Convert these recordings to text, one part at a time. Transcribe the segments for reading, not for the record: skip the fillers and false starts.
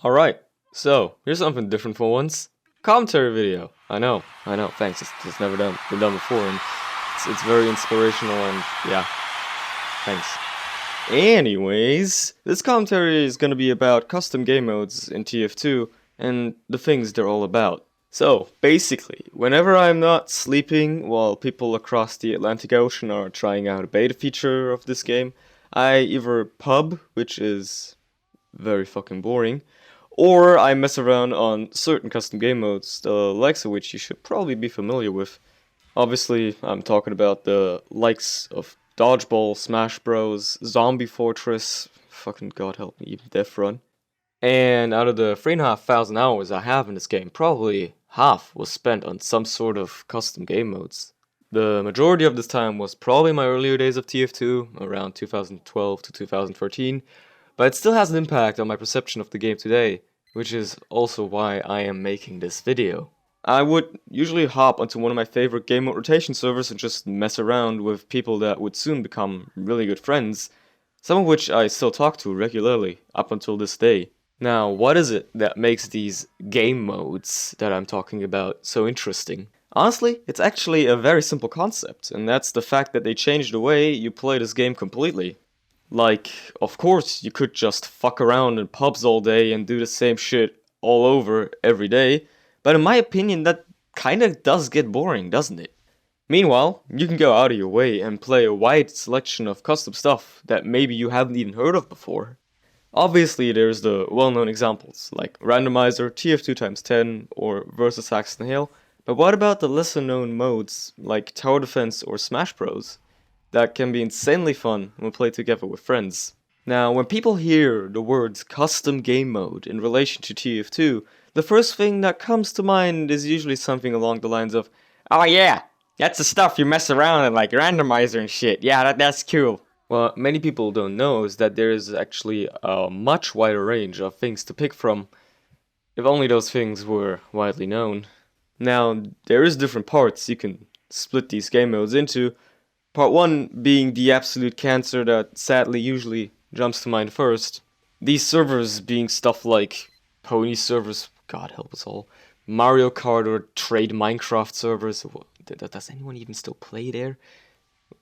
Alright, so here's something different for once. Commentary video. I know, thanks. It's never been done before, and it's very inspirational, and yeah, thanks. Anyways, this commentary is gonna be about custom game modes in TF2 and the things they're all about. So, basically, whenever I'm not sleeping while people across the Atlantic Ocean are trying out a beta feature of this game, I either pub, which is very fucking boring, or I mess around on certain custom game modes, the likes of which you should probably be familiar with. Obviously, I'm talking about the likes of Dodgeball, Smash Bros, Zombie Fortress, fucking god help me, even Death Run. And out of the 3,500 hours I have in this game, probably half was spent on some sort of custom game modes. The majority of this time was probably my earlier days of TF2, around 2012 to 2013, but it still has an impact on my perception of the game today, which is also why I am making this video. I would usually hop onto one of my favorite game mode rotation servers and just mess around with people that would soon become really good friends, some of which I still talk to regularly, up until this day. Now, what is it that makes these game modes that I'm talking about so interesting? Honestly, it's actually a very simple concept, and that's the fact that they changed the way you play this game completely. Like, of course, you could just fuck around in pubs all day and do the same shit all over every day, but in my opinion, that kinda does get boring, doesn't it? Meanwhile, you can go out of your way and play a wide selection of custom stuff that maybe you haven't even heard of before. Obviously, there's the well-known examples, like Randomizer, TF2 x 10, or Versus Axe and Hail, but what about the lesser-known modes, like Tower Defense or Smash Bros, that can be insanely fun when played together with friends? Now, when people hear the words custom game mode in relation to TF2, the first thing that comes to mind is usually something along the lines of, "Oh yeah, that's the stuff you mess around in, like Randomizer and shit, yeah, that's cool." What many people don't know is that there is actually a much wider range of things to pick from, if only those things were widely known. Now, there is different parts you can split these game modes into, part 1 being the absolute cancer that sadly usually jumps to mind first. These servers being stuff like pony servers, god help us all, Mario Kart or trade Minecraft servers. Does anyone even still play there?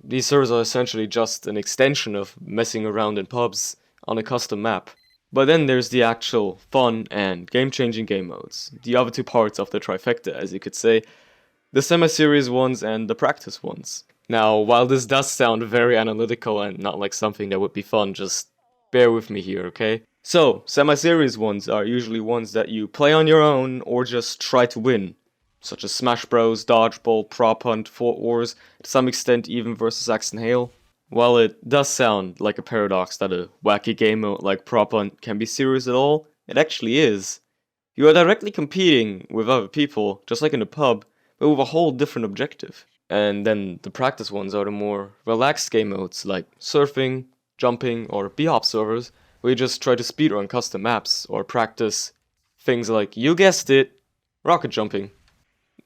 These servers are essentially just an extension of messing around in pubs on a custom map. But then there's the actual fun and game-changing game modes, the other two parts of the trifecta, as you could say, the semi-serious ones and the practice ones. Now, while this does sound very analytical and not like something that would be fun, just bear with me here, okay? So, semi-serious ones are usually ones that you play on your own or just try to win, such as Smash Bros, Dodgeball, Prop Hunt, Fort Wars, to some extent even Versus Axe and Hail. While it does sound like a paradox that a wacky game mode like Prop Hunt can be serious at all, it actually is. You are directly competing with other people, just like in a pub, but with a whole different objective. And then the practice ones are the more relaxed game modes like surfing, jumping, or B-hop servers, where you just try to speedrun custom maps or practice things like, you guessed it, rocket jumping.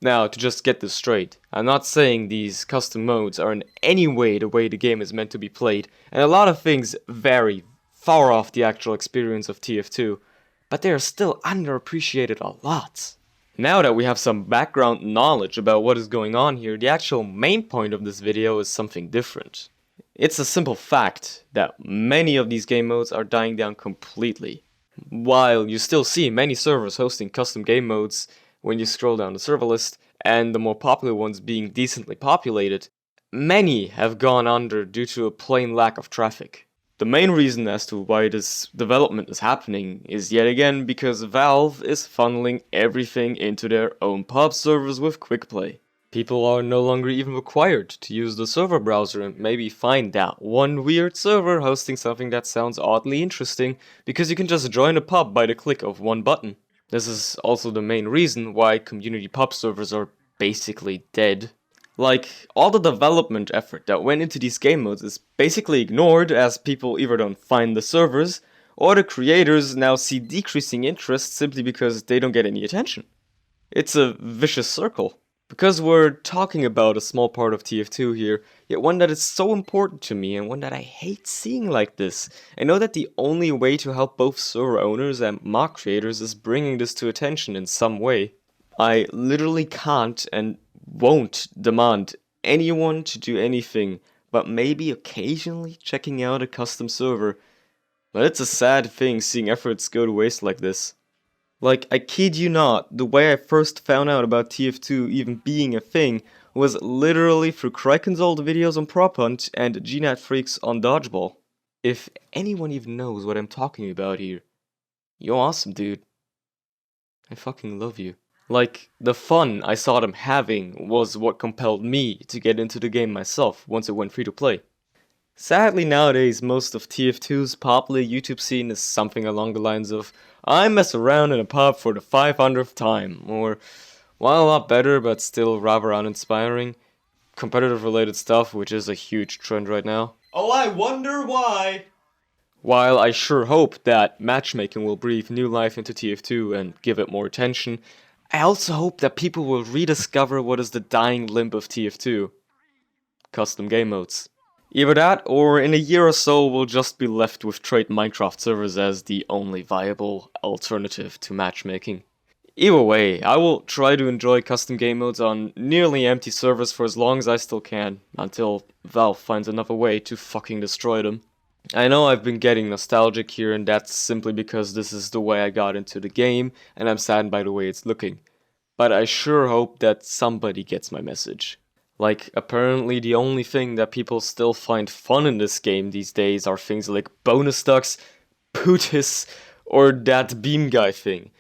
Now, to just get this straight, I'm not saying these custom modes are in any way the game is meant to be played, and a lot of things vary far off the actual experience of TF2, but they are still underappreciated a lot. Now that we have some background knowledge about what is going on here, the actual main point of this video is something different. It's a simple fact that many of these game modes are dying down completely. While you still see many servers hosting custom game modes when you scroll down the server list, and the more popular ones being decently populated, many have gone under due to a plain lack of traffic. The main reason as to why this development is happening is yet again because Valve is funneling everything into their own pub servers with quick play. People are no longer even required to use the server browser and maybe find that one weird server hosting something that sounds oddly interesting, because you can just join a pub by the click of one button. This is also the main reason why community pub servers are basically dead. Like, all the development effort that went into these game modes is basically ignored as people either don't find the servers, or the creators now see decreasing interest simply because they don't get any attention. It's a vicious circle. Because we're talking about a small part of TF2 here, yet one that is so important to me and one that I hate seeing like this. I know that the only way to help both server owners and mod creators is bringing this to attention in some way. I literally can't and won't demand anyone to do anything but maybe occasionally checking out a custom server. But it's a sad thing seeing efforts go to waste like this. Like, I kid you not, the way I first found out about TF2 even being a thing was literally through Kraken's old videos on Prop Hunt and GNAT Freaks on Dodgeball. If anyone even knows what I'm talking about here, you're awesome, dude. I fucking love you. Like, the fun I saw them having was what compelled me to get into the game myself once it went free to play. Sadly, nowadays, most of TF2's popular YouTube scene is something along the lines of, I mess around in a pub for the 500th time, or, while a lot better but still rather uninspiring, competitive related stuff, which is a huge trend right now. Oh, I wonder why! While I sure hope that matchmaking will breathe new life into TF2 and give it more attention, I also hope that people will rediscover what is the dying limb of TF2. Custom game modes. Either that, or in a year or so, we'll just be left with trade Minecraft servers as the only viable alternative to matchmaking. Either way, I will try to enjoy custom game modes on nearly empty servers for as long as I still can, until Valve finds another way to fucking destroy them. I know I've been getting nostalgic here, and that's simply because this is the way I got into the game, and I'm saddened by the way it's looking. But I sure hope that somebody gets my message. Like, apparently the only thing that people still find fun in this game these days are things like bonus ducks, pootis, or that beam guy thing.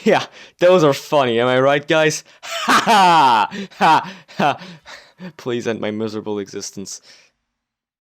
Yeah, those are funny, am I right, guys? Ha ha! Ha ha! Please end my miserable existence.